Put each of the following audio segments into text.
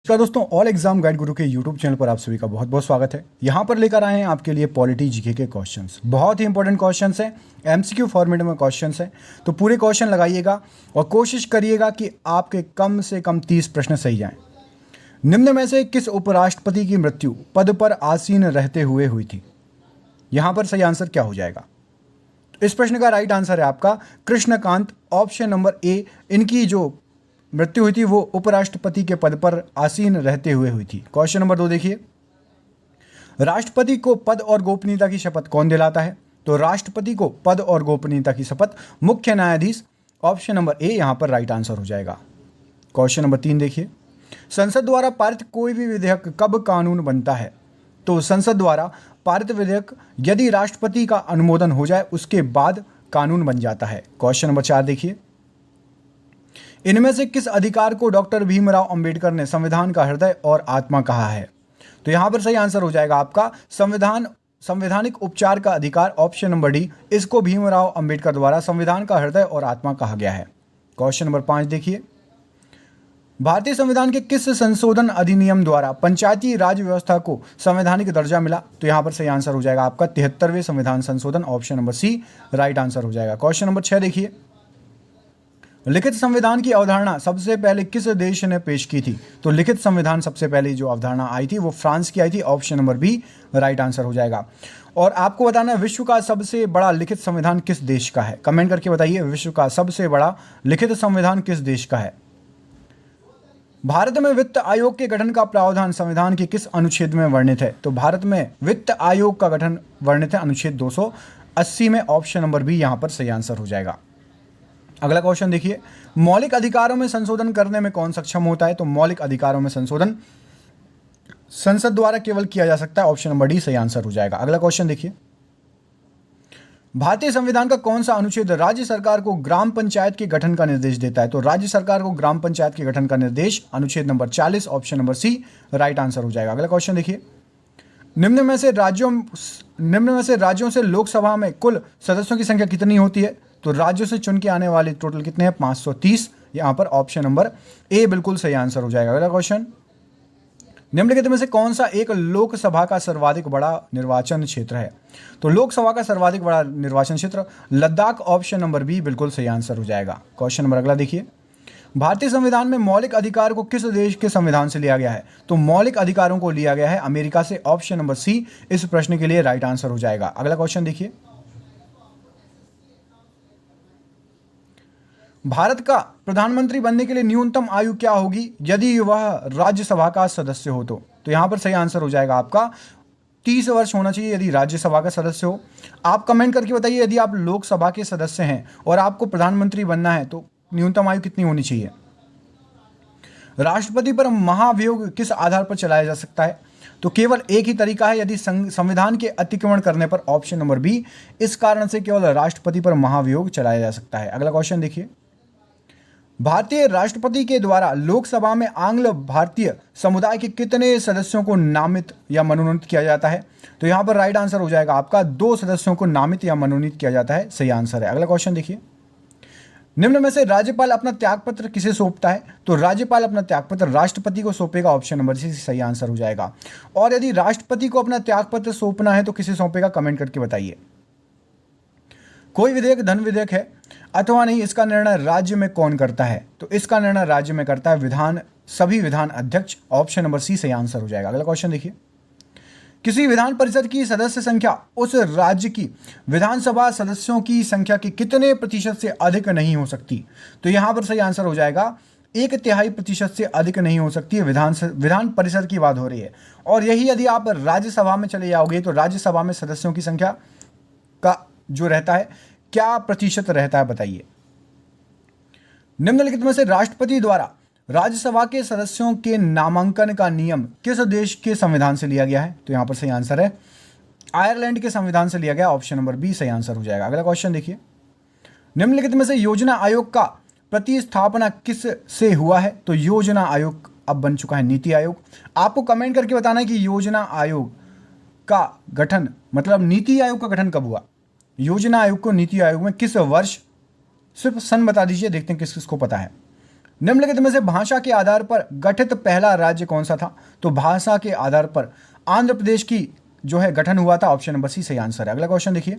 तो दोस्तों, all exam guide गुरु के यूट्यूब चैनल पर आप सभी का बहुत बहुत स्वागत है। यहाँ पर लेकर आए हैं आपके लिए पॉलिटी जीके के क्वेश्चंस। बहुत ही इंपॉर्टेंट क्वेश्चंस हैं, एमसीक्यू फॉर्मेट में क्वेश्चंस हैं। तो पूरे क्वेश्चन लगाइएगा और कोशिश करिएगा कि आपके कम से कम 30 प्रश्न सही जाएं। निम्न में से किस उपराष्ट्रपति की मृत्यु पद पर आसीन रहते हुए हुई थी? यहाँ पर सही आंसर क्या हो जाएगा? इस प्रश्न का राइट आंसर है आपका कृष्णकांत, ऑप्शन नंबर ए। इनकी जो मृत्यु हुई थी वो उपराष्ट्रपति के पद पर आसीन रहते हुए हुई थी। क्वेश्चन नंबर 2 देखिए, राष्ट्रपति को पद और गोपनीयता की शपथ कौन दिलाता है? तो राष्ट्रपति को पद और गोपनीयता की शपथ मुख्य न्यायाधीश, ऑप्शन नंबर ए यहां पर राइट आंसर हो जाएगा। क्वेश्चन नंबर 3 देखिए, संसद द्वारा पारित कोई भी विधेयक कब कानून बनता है? तो संसद द्वारा पारित विधेयक यदि राष्ट्रपति का अनुमोदन हो जाए उसके बाद कानून बन जाता है। क्वेश्चन नंबर 4 देखिए, इनमें से किस अधिकार को डॉक्टर भीमराव अंबेडकर ने संविधान का हृदय और आत्मा कहा है? तो यहां पर सही आंसर हो जाएगा आपका संवैधानिक उपचार का अधिकार, ऑप्शन नंबर डी। इसको भीमराव अंबेडकर द्वारा संविधान का हृदय और आत्मा कहा गया है। क्वेश्चन नंबर 5 देखिए, भारतीय संविधान के किस संशोधन अधिनियम द्वारा पंचायती राज व्यवस्था को संवैधानिक दर्जा मिला? तो यहां पर सही आंसर हो जाएगा आपका 73वें संविधान संशोधन, option number C right answer हो जाएगा। क्वेश्चन नंबर 6 देखिए, लिखित संविधान की अवधारणा सबसे पहले किस देश ने पेश की थी? तो लिखित संविधान सबसे पहले जो अवधारणा आई थी वो फ्रांस की आई थी, option number B right answer हो जाएगा। और आपको बताना है विश्व का सबसे बड़ा लिखित संविधान किस देश का है? कमेंट करके बताइए, विश्व का सबसे बड़ा लिखित संविधान किस देश का है? भारत में वित्त आयोग के गठन का प्रावधान संविधान के किस अनुच्छेद में वर्णित है? तो भारत में वित्त आयोग का गठन वर्णित है अनुच्छेद 280 में, ऑप्शन नंबर बी यहां पर सही आंसर हो जाएगा। अगला क्वेश्चन देखिए, मौलिक अधिकारों में संशोधन करने में कौन सक्षम होता है? तो मौलिक अधिकारों में संशोधन संसद द्वारा केवल किया जा सकता है, ऑप्शन नंबर डी सही आंसर हो जाएगा। अगला क्वेश्चन देखिए, भारतीय संविधान का कौन सा अनुच्छेद राज्य सरकार को ग्राम पंचायत के गठन का निर्देश देता है? तो राज्य सरकार को ग्राम पंचायत के गठन का निर्देश अनुच्छेद नंबर 40, option number C right answer हो जाएगा। अगला क्वेश्चन देखिए, निम्न में से राज्यों से लोकसभा में कुल सदस्यों की संख्या कितनी होती है? तो राज्यों से चुन के आने वाले टोटल कितने हैं? 530। यहां पर ऑप्शन नंबर ए बिल्कुल सही आंसर हो जाएगा। अगला क्वेश्चन, निम्नलिखित में से कौन सा एक लोकसभा का सर्वाधिक बड़ा निर्वाचन क्षेत्र है? तो लोकसभा का सर्वाधिक बड़ा निर्वाचन क्षेत्र लद्दाख, ऑप्शन नंबर बी बिल्कुल सही आंसर हो जाएगा। क्वेश्चन नंबर अगला देखिए, भारतीय संविधान में मौलिक अधिकार को किस देश के संविधान से लिया गया है? तो मौलिक अधिकारों को लिया गया है अमेरिका से, ऑप्शन नंबर सी इस प्रश्न के लिए राइट आंसर हो जाएगा। अगला क्वेश्चन देखिए, भारत का प्रधानमंत्री बनने के लिए न्यूनतम आयु क्या होगी यदि वह राज्यसभा का सदस्य हो? तो यहां पर सही आंसर हो जाएगा आपका 30 वर्ष होना चाहिए यदि राज्यसभा का सदस्य हो। आप कमेंट करके बताइए, यदि आप लोकसभा के सदस्य हैं और आपको प्रधानमंत्री बनना है तो न्यूनतम आयु कितनी होनी चाहिए? राष्ट्रपति पर महाभियोग किस आधार पर चलाया जा सकता है? तो केवल एक ही तरीका है, यदि संविधान के अतिक्रमण करने पर, ऑप्शन नंबर बी। इस कारण से केवल राष्ट्रपति पर महाभियोग चलाया जा सकता है। अगला क्वेश्चन देखिए, भारतीय राष्ट्रपति के द्वारा लोकसभा में आंग्ल भारतीय समुदाय के कितने सदस्यों को नामित या मनोनीत किया जाता है? तो यहां पर राइट आंसर हो जाएगा आपका 2 सदस्यों को नामित या मनोनीत किया जाता है, सही आंसर है। अगला क्वेश्चन देखिए, निम्न में से राज्यपाल अपना त्यागपत्र किसे सौंपता है? तो राज्यपाल अपना त्यागपत्र राष्ट्रपति को सौंपेगा, ऑप्शन नंबर सी सही आंसर हो जाएगा। और यदि राष्ट्रपति को अपना त्यागपत्र सौंपना है तो किसे सौंपेगा? कमेंट करके बताइए। कोई विधेयक धन विधेयक है अथवा नहीं, इसका निर्णय राज्य में कौन करता है? तो इसका निर्णय राज्य में करता है सभी विधान अध्यक्ष, ऑप्शन नंबर सी सही आंसर हो जाएगा। अगला क्वेश्चन देखिए, किसी विधान परिषद की सदस्य संख्या उस राज्य की विधानसभा सदस्यों की संख्या के कितने प्रतिशत से अधिक नहीं हो सकती? तो यहां पर सही आंसर हो जाएगा 1/3% से अधिक नहीं हो सकती है। विधान परिषद की बात हो रही है। और यही यदि आप राज्यसभा में चले जाओगे तो राज्यसभा में सदस्यों की संख्या का जो रहता है क्या प्रतिशत रहता है बताइए? निम्नलिखित में से राष्ट्रपति द्वारा राज्यसभा के सदस्यों के नामांकन का नियम किस देश के संविधान से लिया गया है? तो यहां पर सही आंसर है आयरलैंड के संविधान से लिया गया, ऑप्शन नंबर बी सही आंसर हो जाएगा। अगला क्वेश्चन देखिए, निम्नलिखित में से योजना आयोग का प्रतिस्थापना किस से हुआ है? तो योजना आयोग अब बन चुका है नीति आयोग। आपको कमेंट करके बताना है कि योजना आयोग का गठन मतलब नीति आयोग का गठन कब हुआ? योजना आयोग को नीति आयोग में किस वर्ष, सिर्फ सन बता दीजिए, देखते हैं किस किस को पता है। निम्नलिखित में से भाषा के आधार पर गठित पहला राज्य कौन सा था? तो भाषा के आधार पर आंध्र प्रदेश की जो है गठन हुआ था। ऑप्शन नंबर सी सही आंसर है। अगला क्वेश्चन देखिए,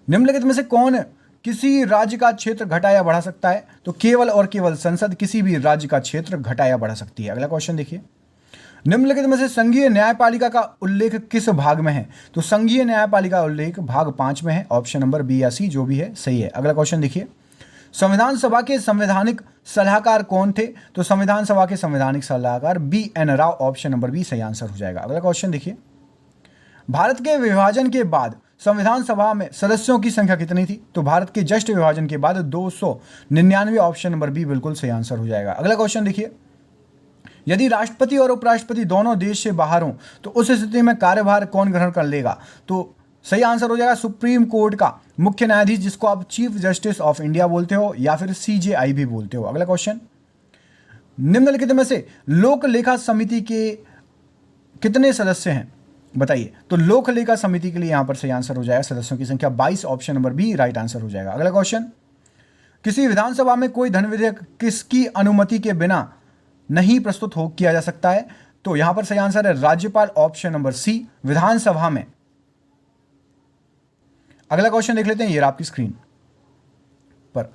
निम्नलिखित में से कौन किसी राज्य का क्षेत्र घटा या बढ़ा सकता है? तो केवल और केवल संसद किसी भी राज्य का क्षेत्र घटा या बढ़ा सकती है। अगला क्वेश्चन देखिए, निम्नलिखित में से संघीय न्यायपालिका का उल्लेख किस भाग में है? तो संघीय न्यायपालिका उल्लेख भाग 5 में है। ऑप्शन नंबर बी या सी जो भी है सही है। अगला क्वेश्चन देखिए, संविधान सभा के संवैधानिक सलाहकार कौन थे? तो संविधान सभा के संवैधानिक सलाहकार B N Rao. Option number B सही आंसर हो जाएगा। अगला क्वेश्चन देखिए, भारत के विभाजन के बाद संविधान सभा में सदस्यों की संख्या कितनी थी? तो भारत के जस्ट विभाजन के बाद 299। ऑप्शन नंबर बी बिल्कुल सही आंसर हो जाएगा। अगला क्वेश्चन देखिए, यदि राष्ट्रपति और उपराष्ट्रपति दोनों देश से बाहर हों तो उस स्थिति में कार्यभार कौन ग्रहण कर लेगा? तो सही आंसर हो जाएगा सुप्रीम कोर्ट का मुख्य न्यायाधीश, जिसको आप चीफ जस्टिस ऑफ इंडिया बोलते हो या फिर सीजेआई भी बोलते हो। अगला क्वेश्चन, निम्नलिखित में से लोक लेखा समिति के कितने सदस्य हैं? बताइए। तो लोक लेखा समिति के लिए यहां पर सही आंसर हो जाएगा सदस्यों की संख्या 22। Option number B right answer हो जाएगा। अगला क्वेश्चन, किसी विधानसभा में कोई धन विधेयक किसकी अनुमति के बिना नहीं प्रस्तुत हो किया जा सकता है? तो यहां पर सही आंसर है राज्यपाल। ऑप्शन नंबर सी विधानसभा में। अगला क्वेश्चन देख लेते हैं, ये आपकी स्क्रीन पर,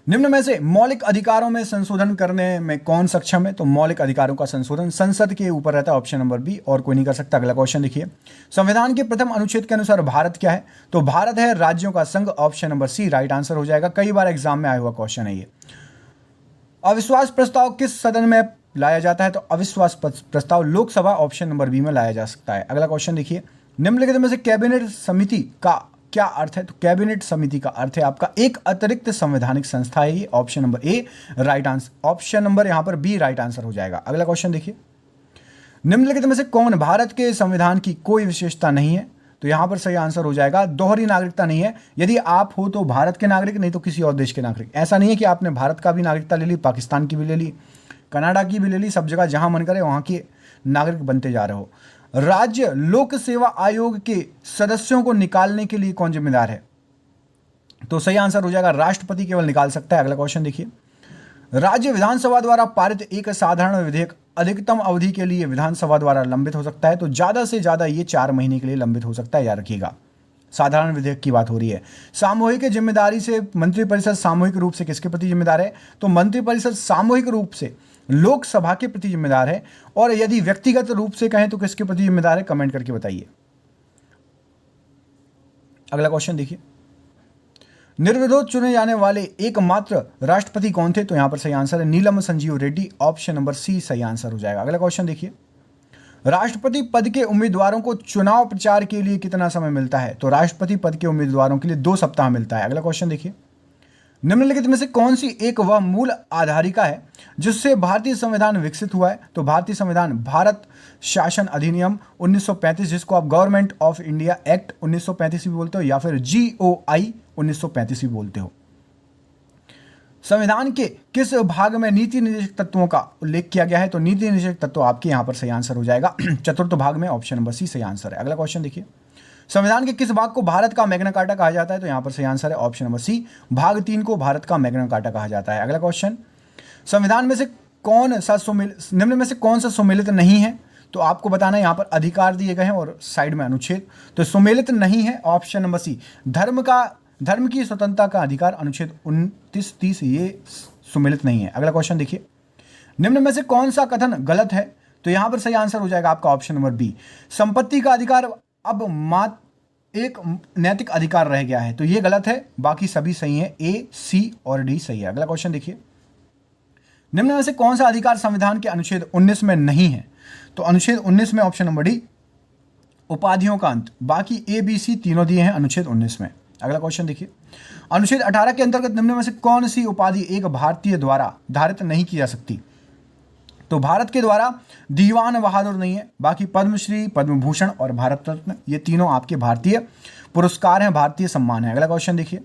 निम्न में से मौलिक अधिकारों में संशोधन करने में कौन सक्षम है? तो मौलिक अधिकारों का संशोधन संसद के ऊपर रहता है। ऑप्शन नंबर बी, और कोई नहीं कर सकता। अगला क्वेश्चन देखिए, संविधान के प्रथम अनुच्छेद के अनुसार भारत क्या है? तो भारत है राज्यों का संघ। Option number C right answer हो जाएगा। कई बार एग्जाम में आया हुआ क्वेश्चन है ये। अविश्वास प्रस्ताव किस सदन में लाया जाता है? तो अविश्वास प्रस्ताव लोकसभा। ऑप्शन नंबर बी में लाया जा सकता है। अगला क्वेश्चन देखिए, निम्नलिखित में से कैबिनेट समिति का क्या अर्थ है? तो कैबिनेट समिति का अर्थ है आपका एक अतिरिक्त संवैधानिक संस्था है ये। Option number A right answer. Option number यहां पर बी राइट आंसर हो जाएगा। अगला क्वेश्चन देखिए, निम्नलिखित में से कौन भारत के संविधान की कोई विशेषता नहीं है? तो यहां पर सही आंसर हो जाएगा दोहरी नागरिकता नहीं है। यदि आप हो तो भारत के नागरिक, नहीं तो किसी और देश के नागरिक। ऐसा नहीं है कि आपने भारत का भी नागरिकता ले ली, पाकिस्तान की भी ले ली, कनाडा की भी ले ली, सब जगह जहां मन करे वहां के नागरिक बनते जा रहे हो। राज्य लोक सेवा आयोग के सदस्यों को निकालने के लिए कौन जिम्मेदार है? तो सही आंसर हो जाएगा राष्ट्रपति केवल निकाल सकता है। अगला क्वेश्चन देखिए, राज्य विधानसभा द्वारा पारित एक साधारण विधेयक अधिकतम अवधि के लिए विधानसभा द्वारा लंबित हो सकता है? तो ज्यादा से ज्यादा ये 4 महीने के लिए लंबित हो सकता है, याद रखिएगा। साधारण विधेयक की बात हो रही है। सामूहिक जिम्मेदारी से मंत्रिपरिषद सामूहिक रूप से किसके प्रति जिम्मेदार है? तो मंत्रिपरिषद सामूहिक रूप से लोकसभा के प्रति जिम्मेदार है। और यदि व्यक्तिगत रूप से कहें तो किसके प्रति जिम्मेदार है? कमेंट करके बताइए। अगला क्वेश्चन देखिए, निर्विरोध चुने जाने वाले एकमात्र राष्ट्रपति कौन थे? तो यहां पर सही आंसर है Neelam Sanjiva Reddy. Option number C सही आंसर हो जाएगा। अगला क्वेश्चन देखिए, राष्ट्रपति पद के उम्मीदवारों को चुनाव प्रचार के लिए कितना समय मिलता है? तो राष्ट्रपति पद के उम्मीदवारों के लिए 2 सप्ताह मिलता है। अगला क्वेश्चन देखिए, निम्नलिखित में से कौन सी एक वह मूल आधारिका है जिससे भारतीय संविधान विकसित हुआ है? तो भारतीय संविधान भारत शासन अधिनियम 1935, जिसको आप गवर्नमेंट ऑफ इंडिया एक्ट 1935 भी बोलते हो या फिर GOI 1935 भी बोलते हो। संविधान के किस भाग में नीति निर्देशक तत्वों का उल्लेख किया गया है? तो नीति निर्देशक तत्व आपके यहां पर सही आंसर हो जाएगा चतुर्थ भाग में। ऑप्शन नंबर सी सही आंसर है। अगला क्वेश्चन देखिए, संविधान के किस भाग को भारत का मैग्ना कार्टा कहा जाता है? तो यहां पर सही आंसर है ऑप्शन नंबर सी भाग 3 को भारत का मैग्ना कार्टा कहा जाता है। अगला क्वेश्चन, संविधान में से निम्न में से कौन सा सुमेलित नहीं है? तो आपको बताना है, यहां पर अधिकार दिए गए हैं और साइड में अनुच्छेद, तो सुमेलित नहीं है ऑप्शन नंबर सी। धर्म की स्वतंत्रता का अधिकार अनुच्छेद 29-30 ये सुमेलित नहीं है। अगला क्वेश्चन देखिए, निम्न में से कौन सा कथन गलत है? तो यहां पर सही आंसर हो जाएगा आपका ऑप्शन नंबर बी, संपत्ति का अधिकार अब मात्र एक नैतिक अधिकार रह गया है। तो ये गलत है, बाकी सभी सही है, ए, सी और डी सही है। अगला क्वेश्चन देखिए, निम्न में से कौन सा अधिकार संविधान के अनुच्छेद 19 में नहीं है? तो अनुच्छेद 19 में ऑप्शन नंबर डी उपाधियों का अंत, बाकी ए, बी, सी तीनों दिए हैं अनुच्छेद 19 में। अगला क्वेश्चन देखिए, अनुच्छेद 18 के अंतर्गत निम्न में से कौन सी उपाधि एक भारतीय द्वारा धारित नहीं की जा सकती? तो भारत के द्वारा दीवान बहादुर नहीं है, बाकी पद्मश्री, पद्म भूषण और भारत रत्न ये तीनों आपके भारतीय पुरस्कार हैं, भारतीय सम्मान है। अगला क्वेश्चन देखिए,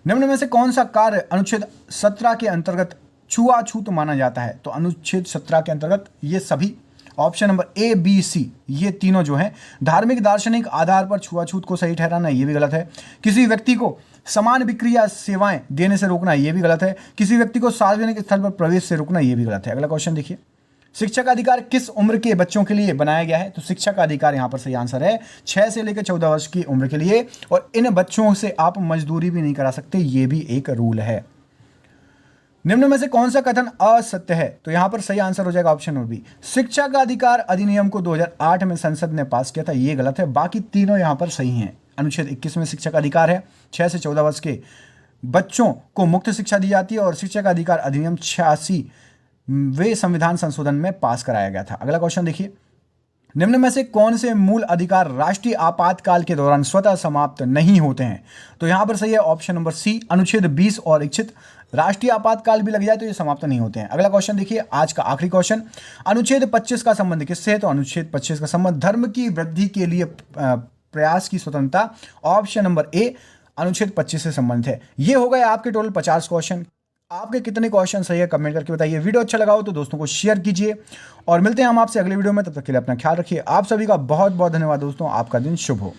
निम्न में से कौन सा कार्य अनुच्छेद 17 के अंतर्गत छुआछूत माना जाता है? तो अनुच्छेद 17 के अंतर्गत ये सभी ऑप्शन नंबर ए, बी, सी ये तीनों जो है, धार्मिक दार्शनिक आधार पर छुआछूत को सही ठहराना ये भी गलत है, किसी व्यक्ति को समान बिक्री या सेवाएं देने से रोकना, ये भी गलत है। किसी व्यक्ति को सार्वजनिक स्थल पर प्रवेश से रोकना, ये भी गलत है। अगला क्वेश्चन देखिए, शिक्षा का अधिकार किस उम्र के बच्चों के लिए बनाया गया है? तो शिक्षा का अधिकार यहां पर सही आंसर है 6 से लेकर 14 वर्ष की उम्र के लिए, और इन बच्चों से आप मजदूरी भी नहीं करा सकते, ये भी एक रूल है। निम्न में से कौन सा कथन असत्य है? तो यहां पर सही आंसर हो जाएगा ऑप्शन नंबर बी, शिक्षा का अधिकार अधिनियम को 2008 में संसद ने पास किया था, ये गलत है। बाकी तीनों यहां पर सही हैं। अनुच्छेद 21 में शिक्षा का अधिकार है, 6 से 14 वर्ष के बच्चों को मुक्त शिक्षा दी जाती है, और शिक्षा का अधिकार अधिनियम 86 वे संविधान संशोधन में पास कराया गया था। अगला क्वेश्चन देखिए, निम्न में से कौन से मूल अधिकार राष्ट्रीय आपातकाल के दौरान स्वतः समाप्त नहीं होते हैं? तो यहां पर सही है ऑप्शन नंबर सी, अनुच्छेद 20 और इच्छित राष्ट्रीय आपातकाल भी लग जाए तो ये समाप्त नहीं होते हैं। अगला क्वेश्चन देखिए, आज का आखिरी क्वेश्चन, अनुच्छेद 25 का संबंध किससे है? तो अनुच्छेद 25 का संबंध धर्म की वृद्धि के लिए प्रयास की स्वतंत्रता, ऑप्शन नंबर ए, अनुच्छेद 25 से संबंधित है। ये हो गए आपके टोटल 50 क्वेश्चन। आपके कितने क्वेश्चन सही है कमेंट करके बताइए। वीडियो अच्छा लगा हो तो दोस्तों को शेयर कीजिए, और मिलते हैं हम आपसे अगले वीडियो में। तब तक के लिए अपना ख्याल रखिए। आप सभी का बहुत बहुत धन्यवाद दोस्तों, आपका दिन शुभ हो।